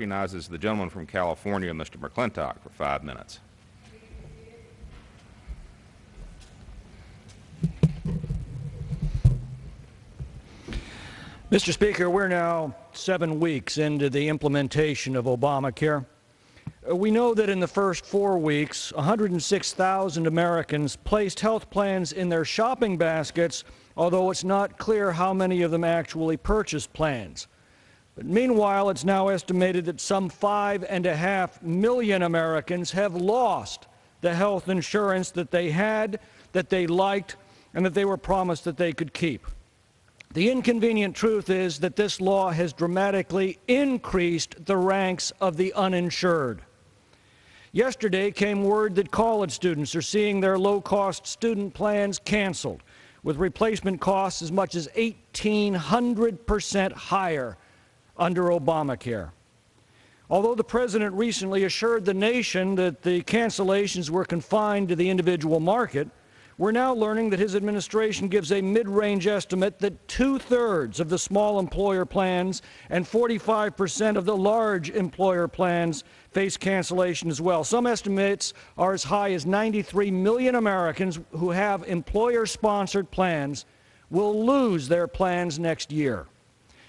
recognizes the gentleman from California, Mr. McClintock, for 5 minutes. Mr. Speaker, we're now 7 weeks into the implementation of Obamacare. We know that in the first 4 weeks, 106,000 Americans placed health plans in their shopping baskets, although it's not clear how many of them actually purchased plans. But meanwhile, it's now estimated that some 5.5 million Americans have lost the health insurance that they had, that they liked, and that they were promised that they could keep. The inconvenient truth is that this law has dramatically increased the ranks of the uninsured. Yesterday came word that college students are seeing their low-cost student plans canceled, with replacement costs as much as 1,800% higher under Obamacare. Although the President recently assured the nation that the cancellations were confined to the individual market, we're now learning that his administration gives a mid-range estimate that 2/3 of the small employer plans and 45% of the large employer plans face cancellation as well. Some estimates are as high as 93 million Americans who have employer-sponsored plans will lose their plans next year.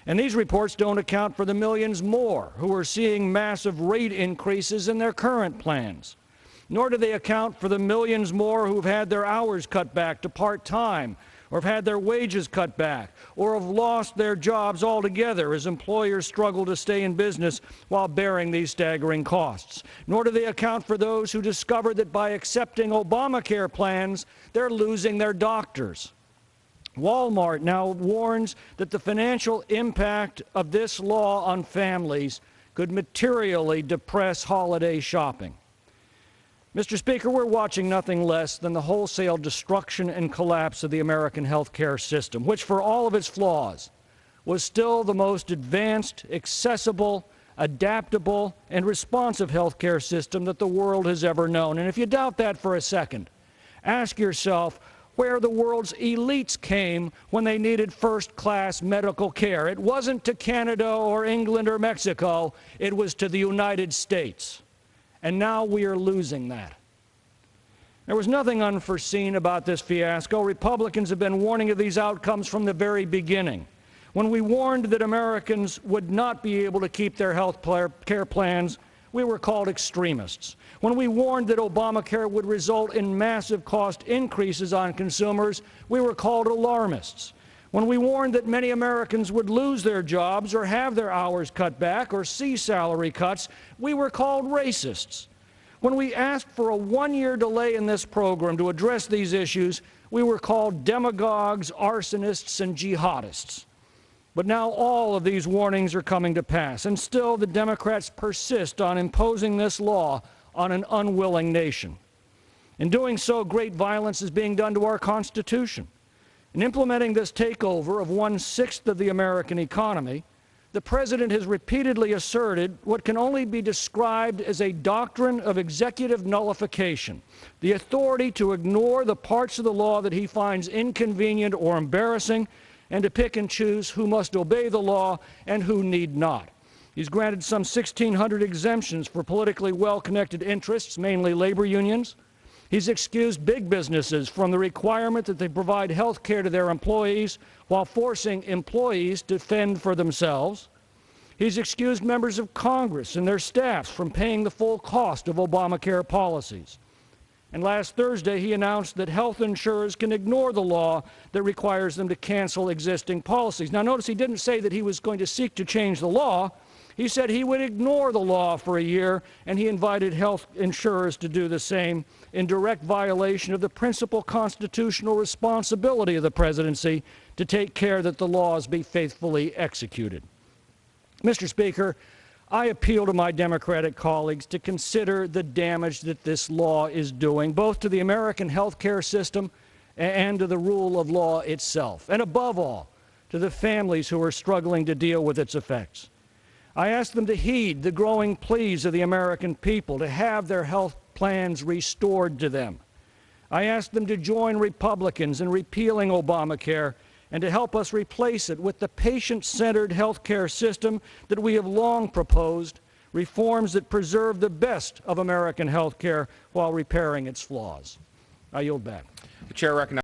And these reports don't account for the millions more who are seeing massive rate increases in their current plans. Nor do they account for the millions more who have had their hours cut back to part-time, or have had their wages cut back, or have lost their jobs altogether as employers struggle to stay in business while bearing these staggering costs. Nor do they account for those who discover that by accepting Obamacare plans, they're losing their doctors. Walmart now warns that the financial impact of this law on families could materially depress holiday shopping. Mr. Speaker, we're watching nothing less than the wholesale destruction and collapse of the American health care system, which, for all of its flaws, was still the most advanced, accessible, adaptable, and responsive health care system that the world has ever known. And if you doubt that for a second, ask yourself where the world's elites came when they needed first-class medical care. It wasn't to Canada or England or Mexico. It was to the United States. And now we are losing that. There was nothing unforeseen about this fiasco. Republicans have been warning of these outcomes from the very beginning. When we warned that Americans would not be able to keep their health care plans, we were called extremists. When we warned that Obamacare would result in massive cost increases on consumers, we were called alarmists. When we warned that many Americans would lose their jobs or have their hours cut back or see salary cuts, we were called racists. When we asked for a one-year delay in this program to address these issues, we were called demagogues, arsonists, and jihadists. But now all of these warnings are coming to pass, and still the Democrats persist on imposing this law on an unwilling nation. In doing so, great violence is being done to our Constitution. In implementing this takeover of 1/6 of the American economy, the President has repeatedly asserted what can only be described as a doctrine of executive nullification, the authority to ignore the parts of the law that he finds inconvenient or embarrassing, and to pick and choose who must obey the law and who need not. He's granted some 1,600 exemptions for politically well-connected interests, mainly labor unions. He's excused big businesses from the requirement that they provide health care to their employees while forcing employees to fend for themselves. He's excused members of Congress and their staffs from paying the full cost of Obamacare policies. And last Thursday, he announced that health insurers can ignore the law that requires them to cancel existing policies. Now, notice he didn't say that he was going to seek to change the law. He said he would ignore the law for a year, and he invited health insurers to do the same in direct violation of the principal constitutional responsibility of the presidency to take care that the laws be faithfully executed. Mr. Speaker, I appeal to my Democratic colleagues to consider the damage that this law is doing, both to the American health care system and to the rule of law itself, and above all, to the families who are struggling to deal with its effects. I ask them to heed the growing pleas of the American people to have their health plans restored to them. I ask them to join Republicans in repealing Obamacare and to help us replace it with the patient-centered health care system that we have long proposed, reforms that preserve the best of American health care while repairing its flaws. I yield back. The chair recognizes